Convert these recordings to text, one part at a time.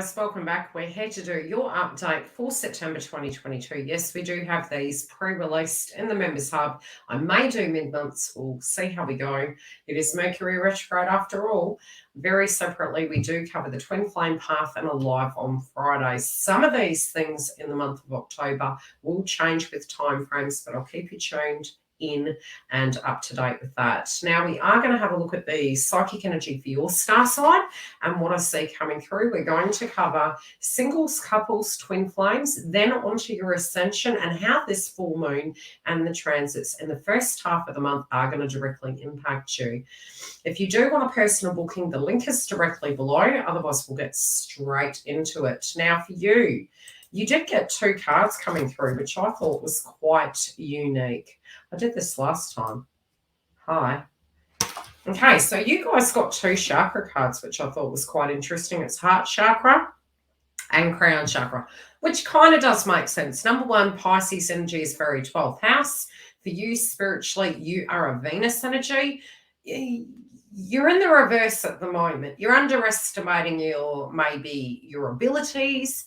guys, welcome back. We're here to do your update for September 2022. Yes, we do have these pre-released in the Members Hub. I may do mid-months. We'll see how we go. It is Mercury retrograde after all. Very separately, we do cover the Twin Flame Path and a live on Fridays. Some of these things in the month of October will change with time frames, but I'll keep you tuned in and up to date with that. Now we are going to have a look at the psychic energy for your star sign and what I see coming through. We're going to cover singles, couples, twin flames, then onto your ascension and how this full moon and the transits in the first half of the month are going to directly impact you. If you do want a personal booking, the link is directly below. Otherwise, we'll get straight into it. Now for you, you did get two cards coming through, which I thought was quite unique. I did this last time. Hi. Okay, so you guys got two chakra cards, which I thought was quite interesting. It's heart chakra and crown chakra, which kind of does make sense. Number one, Pisces energy is very 12th house. For you, spiritually, you are a Venus energy. You're in the reverse at the moment. You're underestimating maybe your abilities.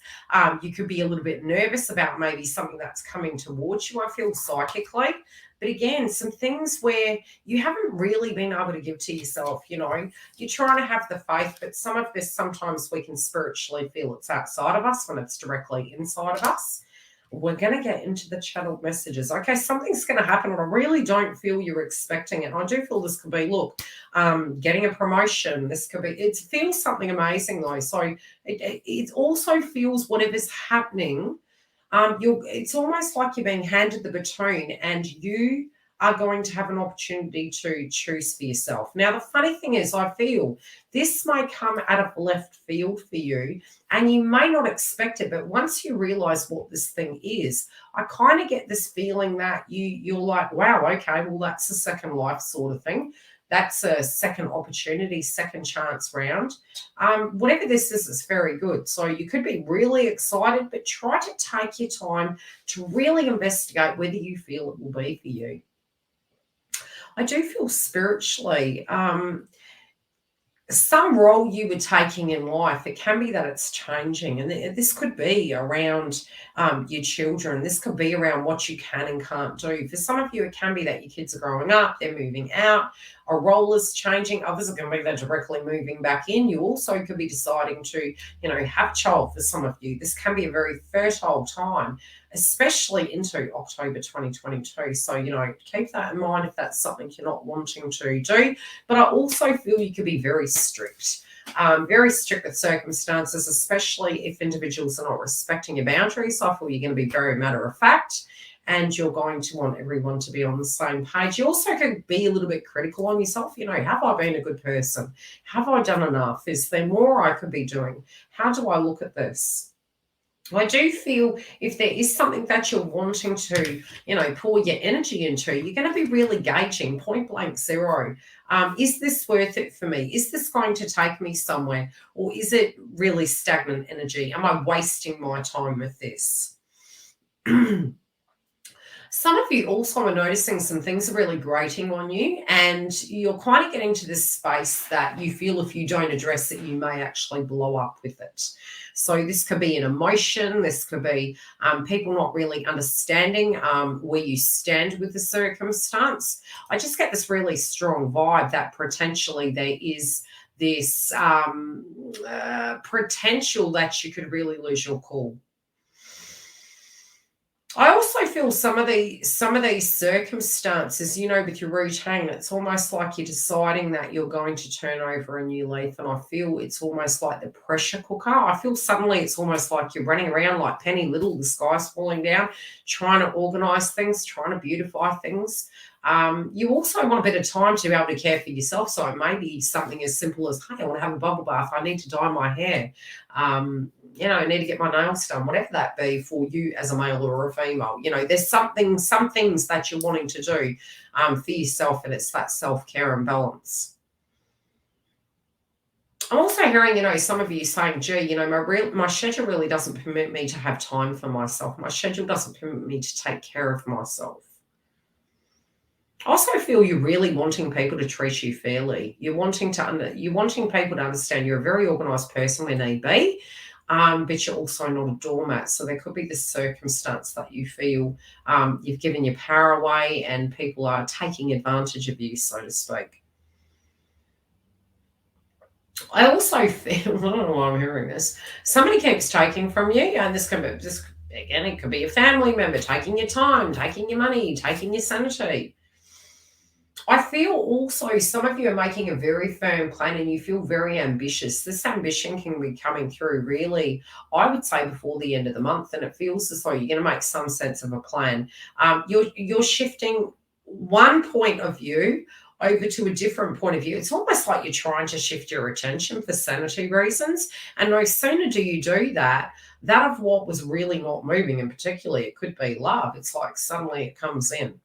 You could be a little bit nervous about maybe something that's coming towards you, I feel, psychically. But again, some things where you haven't really been able to give to yourself, you know, you're trying to have the faith, but some of this, sometimes we can spiritually feel it's outside of us when it's directly inside of us. We're going to get into the channeled messages. Okay, something's going to happen, and I really don't feel you're expecting it. I do feel this could be, look, getting a promotion. This could be, it feels something amazing though. So it also feels whatever's happening, it's almost like you're being handed the baton and you are going to have an opportunity to choose for yourself. Now, the funny thing is, I feel this may come out of left field for you and you may not expect it, but once you realize what this thing is, I kind of get this feeling that you're like, wow, okay, well, that's a second life sort of thing. That's a second opportunity, second chance round. Whatever this is, it's very good. So you could be really excited, but try to take your time to really investigate whether you feel it will be for you. I do feel spiritually, some role you were taking in life, it can be that it's changing. And this could be around your children. This could be around what you can and can't do. For some of you, it can be that your kids are growing up, they're moving out, a role is changing. Others are going to be that directly moving back in. You also could be deciding to, you know, have a child for some of you. This can be a very fertile time, especially into October 2022. So, you know, keep that in mind if that's something you're not wanting to do. But I also feel you could be very strict with circumstances, especially if individuals are not respecting your boundaries. I feel you're going to be very matter of fact and you're going to want everyone to be on the same page. You also could be a little bit critical on yourself. You know, have I been a good person? Have I done enough? Is there more I could be doing? How do I look at this? I do feel if there is something that you're wanting to, you know, pour your energy into, you're going to be really gauging point blank zero. Is this worth it for me? Is this going to take me somewhere? Or is it really stagnant energy? Am I wasting my time with this? Some of you also are noticing some things are really grating on you and you're kind of getting to this space that you feel if you don't address it, you may actually blow up with it. So this could be an emotion. This could be people not really understanding where you stand with the circumstance. I just get this really strong vibe that potentially there is this potential that you could really lose your cool. I also feel some of these circumstances, you know, with your routine, it's almost like you're deciding that you're going to turn over a new leaf. And I feel it's almost like the pressure cooker. I feel suddenly it's almost like you're running around like Penny Little, the sky's falling down, trying to organize things, trying to beautify things. You also want a bit of time to be able to care for yourself. So it may be something as simple as, hey, I want to have a bubble bath. I need to dye my hair. You know, I need to get my nails done, whatever that be for you as a male or a female. You know, there's some things that you're wanting to do for yourself, and it's that self-care and balance. I'm also hearing, you know, some of you saying, gee, you know, my schedule really doesn't permit me to have time for myself. My schedule doesn't permit me to take care of myself. I also feel you're really wanting people to treat you fairly. You're wanting people to understand you're a very organised person when need be. but you're also not a doormat. So there could be this circumstance that you feel you've given your power away and people are taking advantage of you, so to speak. I also feel, I don't know why I'm hearing this, somebody keeps taking from you, and this can be, this, again, it could be a family member taking your time, taking your money, taking your sanity. I feel also some of you are making a very firm plan and you feel very ambitious. This ambition can be coming through really, I would say, before the end of the month, and it feels as though you're going to make some sense of a plan. You're shifting one point of view over to a different point of view. It's almost like you're trying to shift your attention for sanity reasons. And no sooner do you do that, that of what was really not moving, and particularly it could be love, it's like suddenly it comes in.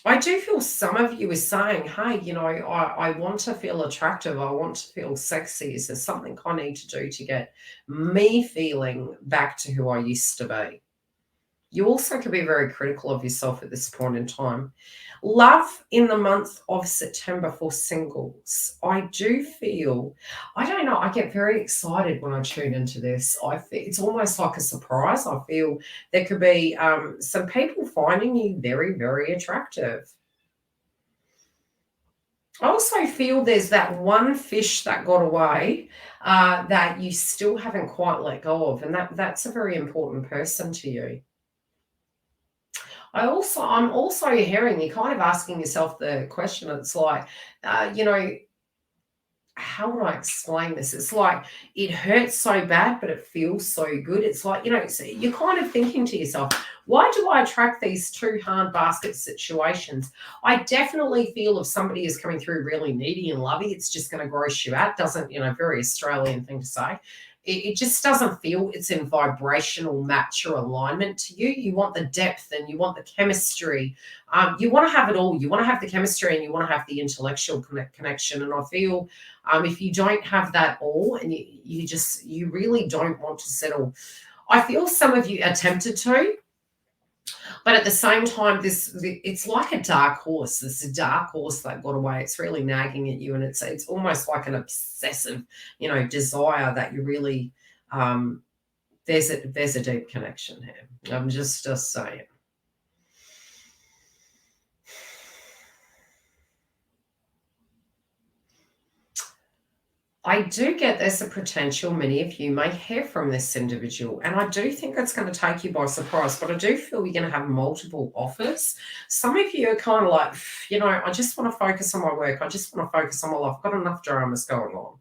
I do feel some of you are saying, hey, you know, I want to feel attractive. I want to feel sexy. Is there something I need to do to get me feeling back to who I used to be? You also could be very critical of yourself at this point in time. Love in the month of September for singles. I do feel, I don't know, I get very excited when I tune into this. I feel it's almost like a surprise. I feel there could be some people finding you very, very attractive. I also feel there's that one fish that got away that you still haven't quite let go of, and that's a very important person to you. I'm also hearing you kind of asking yourself the question. It's like, you know, how would I explain this? It's like it hurts so bad, but it feels so good. It's like, you know, you're kind of thinking to yourself, why do I attract these two hard basket situations? I definitely feel if somebody is coming through really needy and lovey, it's just going to gross you out. Doesn't, you know, very Australian thing to say. It just doesn't feel it's in vibrational match or alignment to you. You want the depth and you want the chemistry. You want to have it all. You want to have the chemistry and you want to have the intellectual connection. And I feel if you don't have that all and you really don't want to settle, I feel some of you are tempted to. But at the same time, it's like a dark horse. This dark horse that got away. It's really nagging at you, and it's almost like an obsessive, you know, desire that you really. There's a deep connection here. I'm just saying. I do get there's a potential many of you may hear from this individual, and I do think it's going to take you by surprise, but I do feel you're going to have multiple offers. Some of you are kind of like, you know, I just want to focus on my work. I just want to focus on my life. I've got enough dramas going on.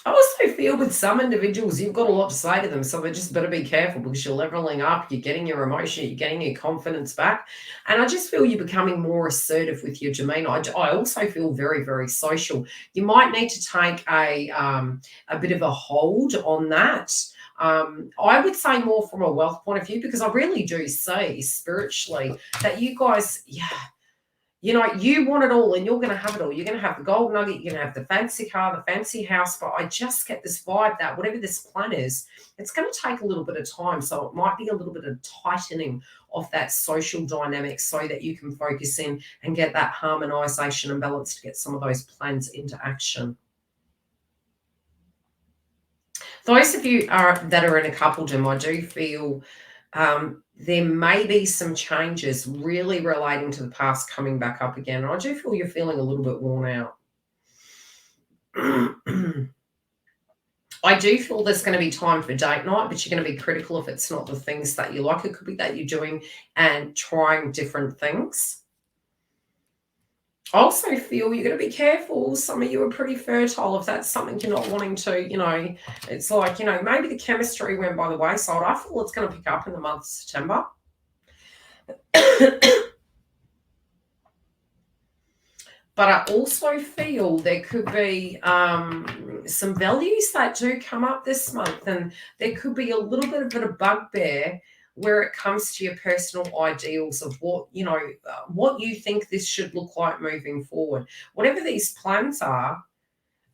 I also feel with some individuals, you've got a lot to say to them, so they just better be careful because you're leveling up, you're getting your emotion, you're getting your confidence back. And I just feel you're becoming more assertive with your demeanor. I also feel very, very social. You might need to take a bit of a hold on that. I would say more from a wealth point of view, because I really do see spiritually that you guys, yeah, you know, you want it all and you're going to have it all. You're going to have the gold nugget, you're going to have the fancy car, the fancy house. But I just get this vibe that whatever this plan is, it's going to take a little bit of time. So it might be a little bit of tightening of that social dynamic so that you can focus in and get that harmonization and balance to get some of those plans into action. Those of you that are in a coupledom, I do feel there may be some changes really relating to the past coming back up again. And I do feel you're feeling a little bit worn out. I do feel there's going to be time for date night, but you're going to be critical if it's not the things that you like. It could be that you're doing and trying different things. I also feel you're going to be careful. Some of you are pretty fertile. If that's something you're not wanting to, you know, it's like, you know, maybe the chemistry went by the wayside. I feel it's going to pick up in the month of September. But I also feel there could be some values that do come up this month, and there could be a little bit of a bugbear where it comes to your personal ideals of what, you know, what you think this should look like moving forward. Whatever these plans are,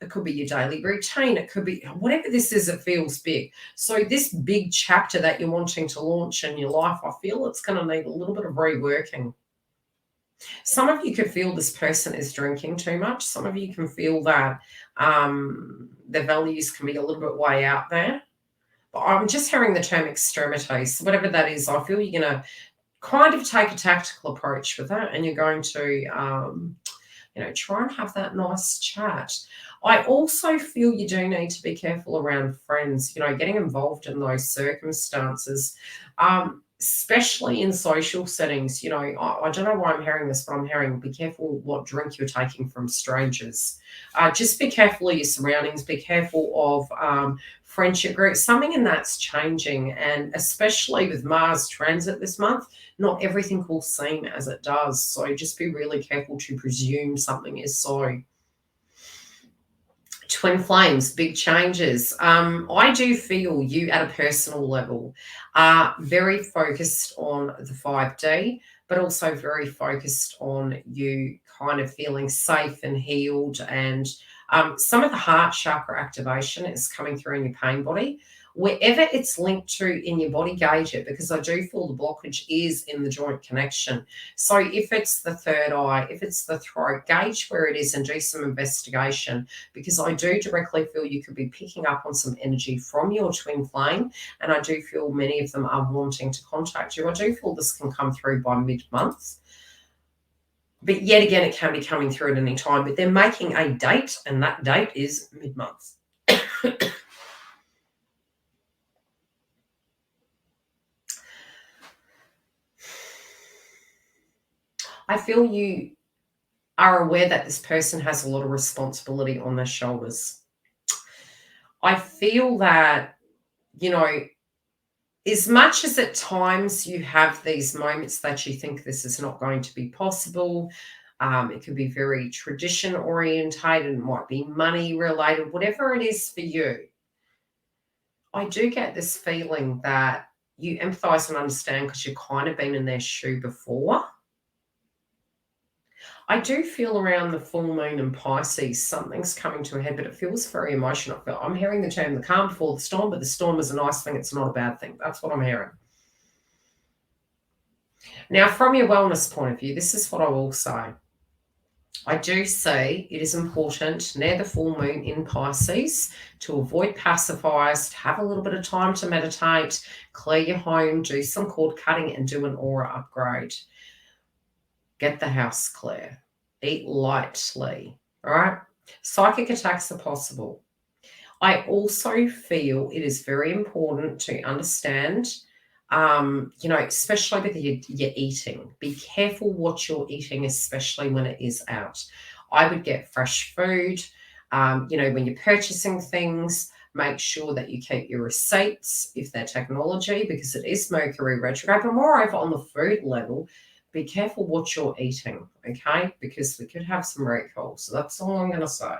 it could be your daily routine. It could be whatever this is, it feels big. So this big chapter that you're wanting to launch in your life, I feel it's going to need a little bit of reworking. Some of you could feel this person is drinking too much. Some of you can feel that the values can be a little bit way out there. But I'm just hearing the term extremity. So whatever that is, I feel you're going to kind of take a tactical approach with it, and you're going to try and have that nice chat. I also feel you do need to be careful around friends, getting involved in those circumstances, especially in social settings. I don't know why I'm hearing this, but I'm hearing be careful what drink you're taking from strangers. Just be careful of your surroundings. Be careful of friendship groups. Something in that's changing, and especially with Mars transit this month, not everything will seem as it does. So just be really careful to presume something is so. Twin flames, big changes. I do feel you at a personal level are very focused on the 5D, but also very focused on you kind of feeling safe and healed. And some of the heart chakra activation is coming through in your pain body. Wherever it's linked to in your body, gauge it, because I do feel the blockage is in the joint connection. So if it's the third eye, if it's the throat, gauge where it is and do some investigation, because I do directly feel you could be picking up on some energy from your twin flame, and I do feel many of them are wanting to contact you. I do feel this can come through by mid-month. But yet again, it can be coming through at any time. But they're making a date, and that date is mid-month. I feel you are aware that this person has a lot of responsibility on their shoulders. I feel that, as much as at times you have these moments that you think this is not going to be possible, it could be very tradition orientated, it might be money related, whatever it is for you. I do get this feeling that you empathize and understand because you've kind of been in their shoe before. I do feel around the full moon in Pisces, something's coming to a head, but it feels very emotional. I'm hearing the term the calm before the storm, but the storm is a nice thing. It's not a bad thing. That's what I'm hearing. Now, from your wellness point of view, this is what I will say. I do say it is important near the full moon in Pisces to avoid pacifiers, to have a little bit of time to meditate, clear your home, do some cord cutting, and do an aura upgrade. Get the house clear. Eat lightly. All right? Psychic attacks are possible. I also feel it is very important to understand, especially with your eating. Be careful what you're eating, especially when it is out. I would get fresh food. When you're purchasing things, make sure that you keep your receipts if they're technology, because it is Mercury retrograde. But moreover, on the food level, be careful what you're eating, okay? Because we could have some recall. So that's all I'm going to say.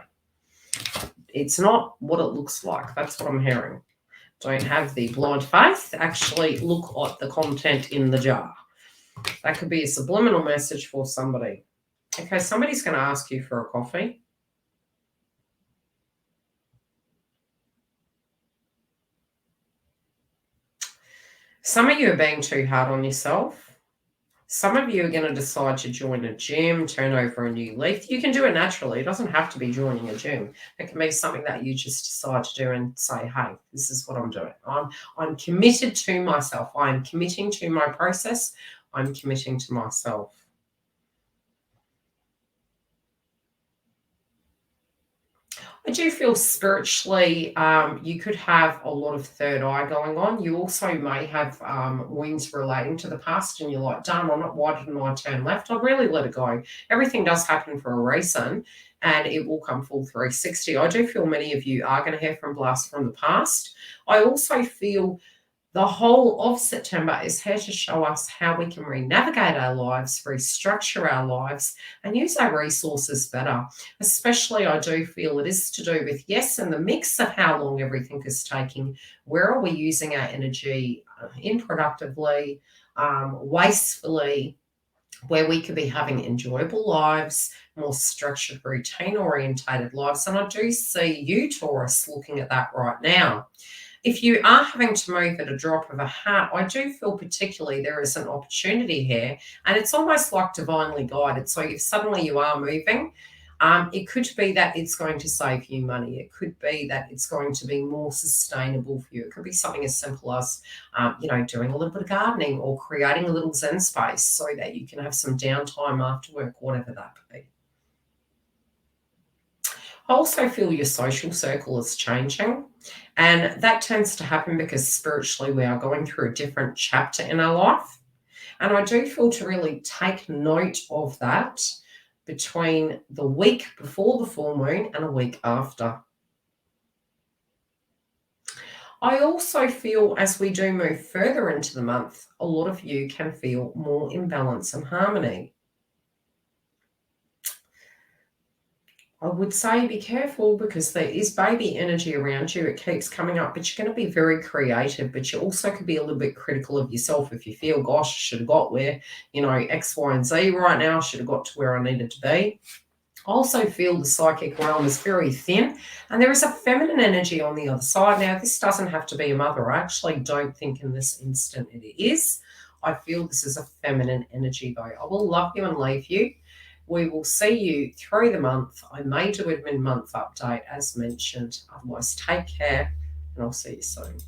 It's not what it looks like. That's what I'm hearing. Don't have the blind faith. Actually look at the content in the jar. That could be a subliminal message for somebody. Okay, somebody's going to ask you for a coffee. Some of you are being too hard on yourself. Some of you are going to decide to join a gym, turn over a new leaf. You can do it naturally. It doesn't have to be joining a gym. It can be something that you just decide to do and say, hey, this is what I'm doing. I'm committed to myself. I'm committing to my process. I'm committing to myself. I do feel spiritually you could have a lot of third eye going on. You also may have wounds relating to the past, and you're like, damn, why didn't I turn left? I'd really let it go. Everything does happen for a reason, and it will come full 360. I do feel many of you are going to hear from blasts from the past. I also feel the whole of September is here to show us how we can re-navigate our lives, restructure our lives, and use our resources better. Especially, I do feel it is to do with, yes, and the mix of how long everything is taking. Where are we using our energy improductively, wastefully, where we could be having enjoyable lives, more structured, routine-orientated lives. And I do see you, Taurus, looking at that right now. if you are having to move at a drop of a hat, I do feel particularly there is an opportunity here, and it's almost like divinely guided. So if suddenly you are moving, it could be that it's going to save you money. It could be that it's going to be more sustainable for you. It could be something as simple as, doing a little bit of gardening or creating a little Zen space so that you can have some downtime after work, whatever that could be. I also feel your social circle is changing, and that tends to happen because spiritually we are going through a different chapter in our life. And I do feel to really take note of that between the week before the full moon and a week after. I also feel as we do move further into the month, a lot of you can feel more in balance and harmony. I would say be careful because there is baby energy around you. It keeps coming up, but you're going to be very creative, but you also could be a little bit critical of yourself if you feel, gosh, I should have got where, X, Y, and Z right now. I should have got to where I needed to be. I also feel the psychic realm is very thin, and there is a feminine energy on the other side. Now, this doesn't have to be a mother. I actually don't think in this instant it is. I feel this is a feminine energy, though. I will love you and leave you. We will see you through the month. I may do a mid-month update as mentioned. Otherwise, take care, and I'll see you soon.